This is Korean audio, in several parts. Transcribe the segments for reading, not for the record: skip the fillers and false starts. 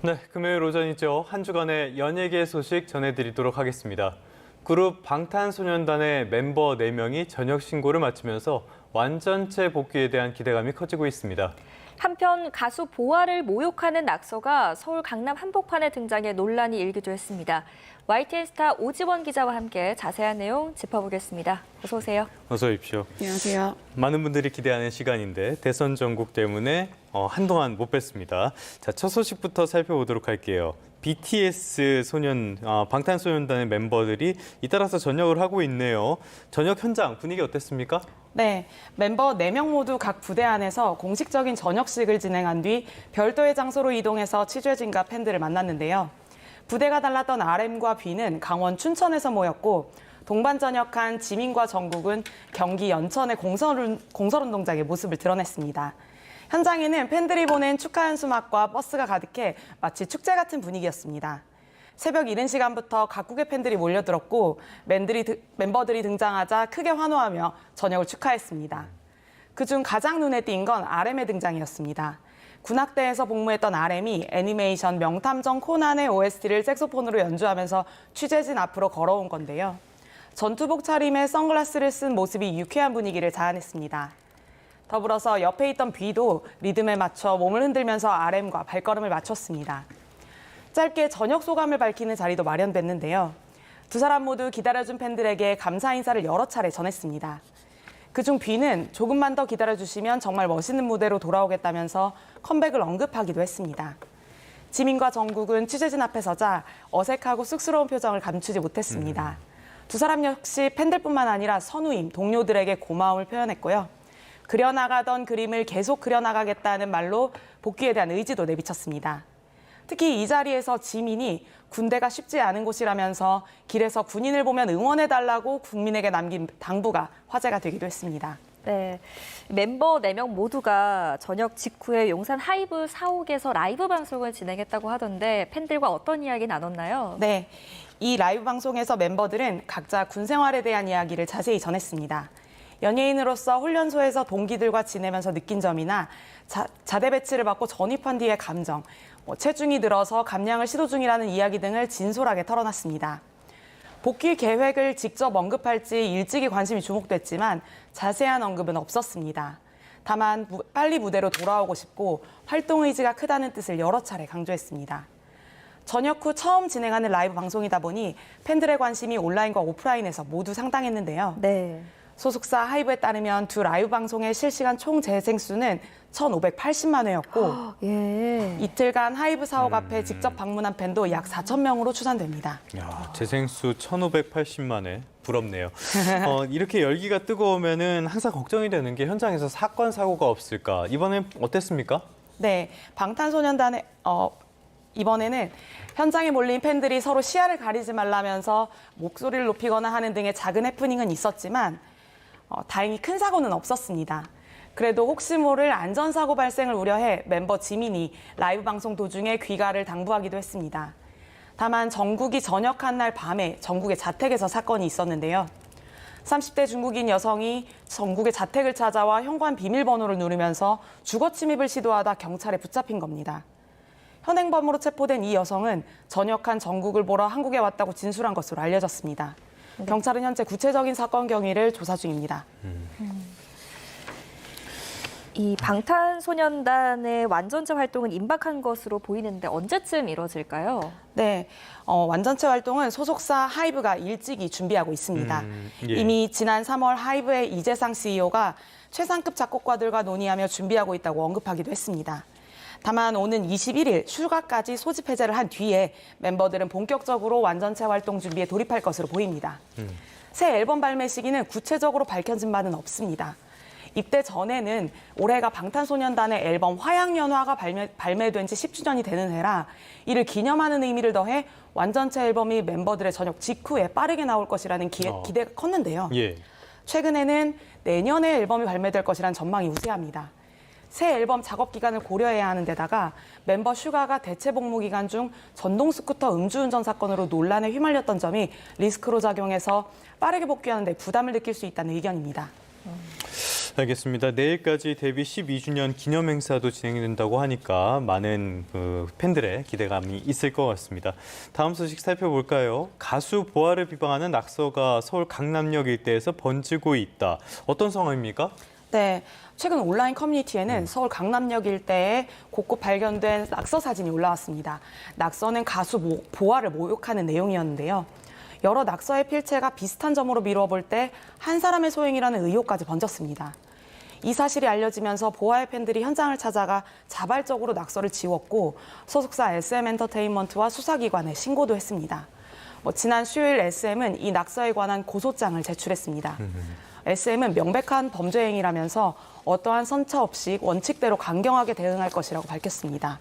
네, 금요일 오전이죠. 한 주간의 연예계 소식 전해드리도록 하겠습니다. 그룹 방탄소년단의 멤버 4명이 전역 신고를 마치면서 완전체 복귀에 대한 기대감이 커지고 있습니다. 한편 가수 보아를 모욕하는 낙서가 서울 강남 한복판에 등장해 논란이 일기도 했습니다. YTN 스타 오지원 기자와 함께 자세한 내용 짚어보겠습니다. 어서 오세요. 어서 오십시오. 안녕하세요. 많은 분들이 기대하는 시간인데 대선 전국 때문에 한동안 못 뵀습니다. 자, 첫 소식부터 살펴보도록 할게요. BTS 방탄소년단의 멤버들이 잇따라서 전역을 하고 있네요. 전역 현장 분위기 어땠습니까? 네, 멤버 4명 모두 각 부대 안에서 공식적인 전역식을 진행한 뒤 별도의 장소로 이동해서 취재진과 팬들을 만났는데요. 부대가 달랐던 RM과 B는 강원 춘천에서 모였고 동반 전역한 지민과 정국은 경기 연천의 공설운동장의 모습을 드러냈습니다. 현장에는 팬들이 보낸 축하 현수막과 버스가 가득해 마치 축제 같은 분위기였습니다. 새벽 이른 시간부터 각국의 팬들이 몰려들었고 멤버들이 등장하자 크게 환호하며 전역을 축하했습니다. 그중 가장 눈에 띈 건 RM의 등장이었습니다. 군악대에서 복무했던 RM이 애니메이션 명탐정 코난의 OST를 색소폰으로 연주하면서 취재진 앞으로 걸어온 건데요. 전투복 차림에 선글라스를 쓴 모습이 유쾌한 분위기를 자아냈습니다. 더불어서 옆에 있던 B도 리듬에 맞춰 몸을 흔들면서 RM과 발걸음을 맞췄습니다. 짧게 저녁 소감을 밝히는 자리도 마련됐는데요. 두 사람 모두 기다려준 팬들에게 감사 인사를 여러 차례 전했습니다. 그중 B는 조금만 더 기다려주시면 정말 멋있는 무대로 돌아오겠다면서 컴백을 언급하기도 했습니다. 지민과 정국은 취재진 앞에 서자 어색하고 쑥스러운 표정을 감추지 못했습니다. 두 사람 역시 팬들뿐만 아니라 선우임, 동료들에게 고마움을 표현했고요. 그려나가던 그림을 계속 그려나가겠다는 말로 복귀에 대한 의지도 내비쳤습니다. 특히 이 자리에서 지민이 군대가 쉽지 않은 곳이라면서 길에서 군인을 보면 응원해달라고 국민에게 남긴 당부가 화제가 되기도 했습니다. 네, 멤버 4명 모두가 전역 직후에 용산 하이브 사옥에서 라이브 방송을 진행했다고 하던데 팬들과 어떤 이야기 나눴나요? 네, 이 라이브 방송에서 멤버들은 각자 군 생활에 대한 이야기를 자세히 전했습니다. 연예인으로서 훈련소에서 동기들과 지내면서 느낀 점이나 자대 배치를 받고 전입한 뒤의 감정, 체중이 늘어서 감량을 시도 중이라는 이야기 등을 진솔하게 털어놨습니다. 복귀 계획을 직접 언급할지 일찍이 관심이 주목됐지만 자세한 언급은 없었습니다. 다만 빨리 무대로 돌아오고 싶고 활동 의지가 크다는 뜻을 여러 차례 강조했습니다. 전역 후 처음 진행하는 라이브 방송이다 보니 팬들의 관심이 온라인과 오프라인에서 모두 상당했는데요. 네. 소속사 하이브에 따르면 두 라이브 방송의 실시간 총 재생 수는 1,580만 회였고 예. 이틀간 하이브 사옥 앞에 직접 방문한 팬도 약 4천 명으로 추산됩니다. 야, 재생수 1,580만 회. 부럽네요. 이렇게 열기가 뜨거우면은 항상 걱정이 되는 게 현장에서 사건, 사고가 없을까. 이번엔 어땠습니까? 네, 방탄소년단의 이번에는 현장에 몰린 팬들이 서로 시야를 가리지 말라면서 목소리를 높이거나 하는 등의 작은 해프닝은 있었지만 다행히 큰 사고는 없었습니다. 그래도 혹시 모를 안전사고 발생을 우려해 멤버 지민이 라이브 방송 도중에 귀가를 당부하기도 했습니다. 다만 정국이 전역한 날 밤에 정국의 자택에서 사건이 있었는데요. 30대 중국인 여성이 정국의 자택을 찾아와 현관 비밀번호를 누르면서 주거 침입을 시도하다 경찰에 붙잡힌 겁니다. 현행범으로 체포된 이 여성은 전역한 정국을 보러 한국에 왔다고 진술한 것으로 알려졌습니다. 경찰은 현재 구체적인 사건 경위를 조사 중입니다. 이 방탄소년단의 완전체 활동은 임박한 것으로 보이는데 언제쯤 이뤄질까요? 네, 완전체 활동은 소속사 하이브가 일찍이 준비하고 있습니다. 예. 이미 지난 3월 하이브의 이재상 CEO가 최상급 작곡가들과 논의하며 준비하고 있다고 언급하기도 했습니다. 다만 오는 21일 휴가까지 소집 해제를 한 뒤에 멤버들은 본격적으로 완전체 활동 준비에 돌입할 것으로 보입니다. 새 앨범 발매 시기는 구체적으로 밝혀진 바는 없습니다. 입대 전에는 올해가 방탄소년단의 앨범 화양연화가 발매된 지 10주년이 되는 해라 이를 기념하는 의미를 더해 완전체 앨범이 멤버들의 전역 직후에 빠르게 나올 것이라는 기대가 컸는데요. 예. 최근에는 내년에 앨범이 발매될 것이라는 전망이 우세합니다. 새 앨범 작업 기간을 고려해야 하는 데다가 멤버 슈가가 대체 복무 기간 중 전동 스쿠터 음주운전 사건으로 논란에 휘말렸던 점이 리스크로 작용해서 빠르게 복귀하는 데 부담을 느낄 수 있다는 의견입니다. 알겠습니다. 내일까지 데뷔 12주년 기념 행사도 진행된다고 하니까 많은 팬들의 기대감이 있을 것 같습니다. 다음 소식 살펴볼까요? 가수 보아를 비방하는 낙서가 서울 강남역 일대에서 번지고 있다. 어떤 상황입니까? 네, 최근 온라인 커뮤니티에는 서울 강남역 일대에 곳곳 발견된 낙서 사진이 올라왔습니다. 낙서는 가수 보아를 모욕하는 내용이었는데요. 여러 낙서의 필체가 비슷한 점으로 미루어 볼 때 한 사람의 소행이라는 의혹까지 번졌습니다. 이 사실이 알려지면서 보아의 팬들이 현장을 찾아가 자발적으로 낙서를 지웠고 소속사 SM엔터테인먼트와 수사기관에 신고도 했습니다. 지난 수요일 SM은 이 낙서에 관한 고소장을 제출했습니다. SM은 명백한 범죄 행위라면서 어떠한 선처 없이 원칙대로 강경하게 대응할 것이라고 밝혔습니다.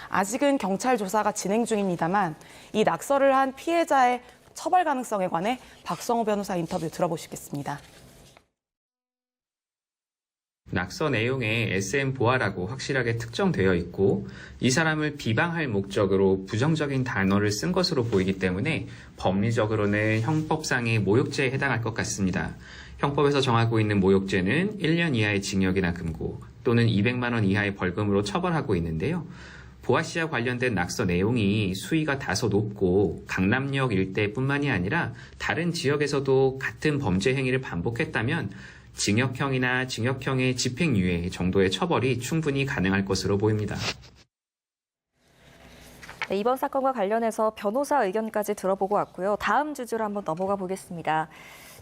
아직은 경찰 조사가 진행 중입니다만 이 낙서를 한 피해자의 처벌 가능성에 관해 박성호 변호사 인터뷰 들어보시겠습니다. 낙서 내용에 SM 보아라고 확실하게 특정되어 있고 이 사람을 비방할 목적으로 부정적인 단어를 쓴 것으로 보이기 때문에 법리적으로는 형법상의 모욕죄에 해당할 것 같습니다. 형법에서 정하고 있는 모욕죄는 1년 이하의 징역이나 금고 또는 200만 원 이하의 벌금으로 처벌하고 있는데요. 보아 씨와 관련된 낙서 내용이 수위가 다소 높고 강남역 일대뿐만이 아니라 다른 지역에서도 같은 범죄 행위를 반복했다면 징역형이나 징역형의 집행유예 정도의 처벌이 충분히 가능할 것으로 보입니다. 네, 이번 사건과 관련해서 변호사 의견까지 들어보고 왔고요. 다음 주제로 한번 넘어가 보겠습니다.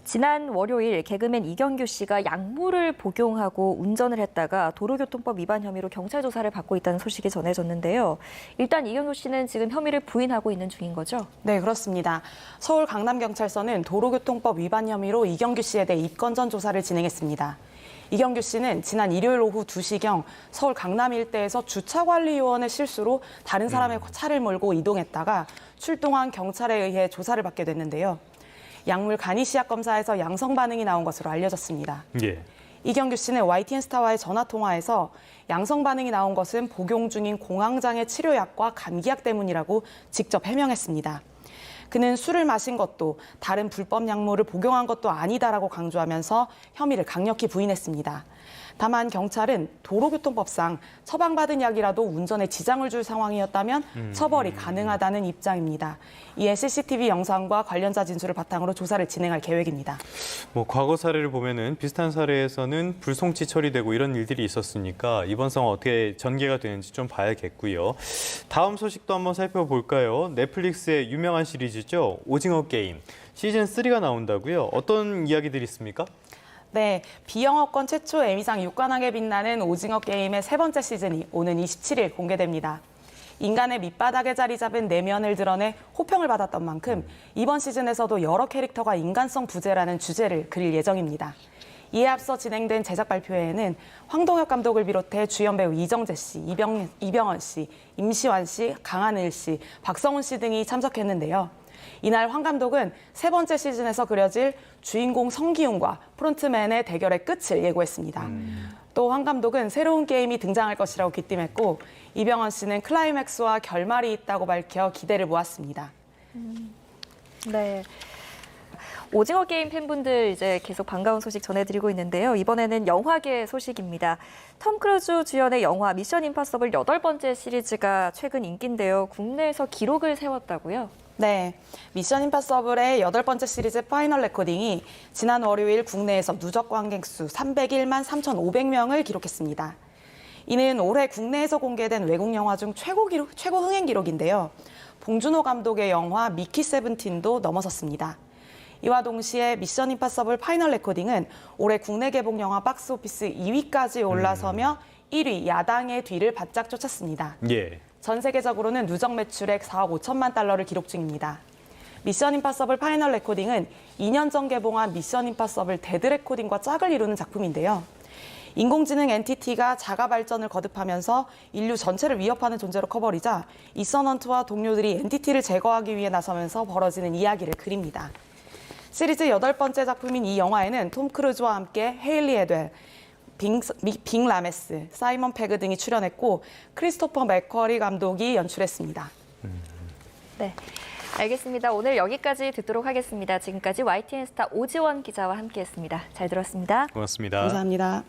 지난 월요일 개그맨 이경규 씨가 약물을 복용하고 운전을 했다가 도로교통법 위반 혐의로 경찰 조사를 받고 있다는 소식이 전해졌는데요. 일단 이경규 씨는 지금 혐의를 부인하고 있는 중인 거죠? 네, 그렇습니다. 서울 강남경찰서는 도로교통법 위반 혐의로 이경규 씨에 대해 입건전 조사를 진행했습니다. 이경규 씨는 지난 일요일 오후 2시경 서울 강남 일대에서 주차관리요원의 실수로 다른 사람의 차를 몰고 이동했다가 출동한 경찰에 의해 조사를 받게 됐는데요. 약물 간이 시약 검사에서 양성 반응이 나온 것으로 알려졌습니다. 예. 이경규 씨는 YTN 스타와의 전화 통화에서 양성 반응이 나온 것은 복용 중인 공황장애 치료약과 감기약 때문이라고 직접 해명했습니다. 그는 술을 마신 것도 다른 불법 약물을 복용한 것도 아니다라고 강조하면서 혐의를 강력히 부인했습니다. 다만 경찰은 도로교통법상 처방받은 약이라도 운전에 지장을 줄 상황이었다면 처벌이 가능하다는 입장입니다. 이에 CCTV 영상과 관련자 진술을 바탕으로 조사를 진행할 계획입니다. 과거 사례를 보면은 비슷한 사례에서는 불송치 처리되고 이런 일들이 있었으니까 이번 상황 어떻게 전개가 되는지 좀 봐야겠고요. 다음 소식도 한번 살펴볼까요? 넷플릭스의 유명한 시리즈죠. 오징어 게임. 시즌 3가 나온다고요. 어떤 이야기들이 있습니까? 네, 비영어권 최초 에미상 6관왕에 빛나는 오징어 게임의 세 번째 시즌이 오는 27일 공개됩니다. 인간의 밑바닥에 자리 잡은 내면을 드러내 호평을 받았던 만큼 이번 시즌에서도 여러 캐릭터가 인간성 부재라는 주제를 그릴 예정입니다. 이에 앞서 진행된 제작 발표회에는 황동혁 감독을 비롯해 주연 배우 이정재 씨, 이병헌 씨, 임시완 씨, 강하늘 씨, 박성훈 씨 등이 참석했는데요. 이날 황 감독은 세 번째 시즌에서 그려질 주인공 성기훈과 프론트맨의 대결의 끝을 예고했습니다. 또 황 감독은 새로운 게임이 등장할 것이라고 귀띔했고 이병헌 씨는 클라이맥스와 결말이 있다고 밝혀 기대를 모았습니다. 네. 오징어 게임 팬분들 이제 계속 반가운 소식 전해드리고 있는데요. 이번에는 영화계 소식입니다. 톰 크루즈 주연의 영화 미션 임파서블 8번째 시리즈가 최근 인기인데요. 국내에서 기록을 세웠다고요? 네, 미션 임파서블의 8번째 시리즈 파이널 레코딩이 지난 월요일 국내에서 누적 관객 수 301만 3,500명을 기록했습니다. 이는 올해 국내에서 공개된 외국 영화 중 최고 흥행 기록인데요. 봉준호 감독의 영화 미키 세븐틴도 넘어섰습니다. 이와 동시에 미션 임파서블 파이널 레코딩은 올해 국내 개봉 영화 박스오피스 2위까지 올라서며 1위 야당의 뒤를 바짝 쫓았습니다. 예. 전 세계적으로는 누적 매출액 4억 5천만 달러를 기록 중입니다. 미션 임파서블 파이널 레코딩은 2년 전 개봉한 미션 임파서블 데드 레코딩과 짝을 이루는 작품인데요. 인공지능 엔티티가 자가 발전을 거듭하면서 인류 전체를 위협하는 존재로 커버리자 이선 헌트와 동료들이 엔티티를 제거하기 위해 나서면서 벌어지는 이야기를 그립니다. 시리즈 8번째 작품인 이 영화에는 톰 크루즈와 함께 헤일리 에델, 빅 라메스, 사이먼 페그 등이 출연했고 크리스토퍼 맥쿼리 감독이 연출했습니다. 네. 알겠습니다. 오늘 여기까지 듣도록 하겠습니다. 지금까지 YTN 스타 오지원 기자와 함께했습니다. 잘 들었습니다. 고맙습니다. 감사합니다.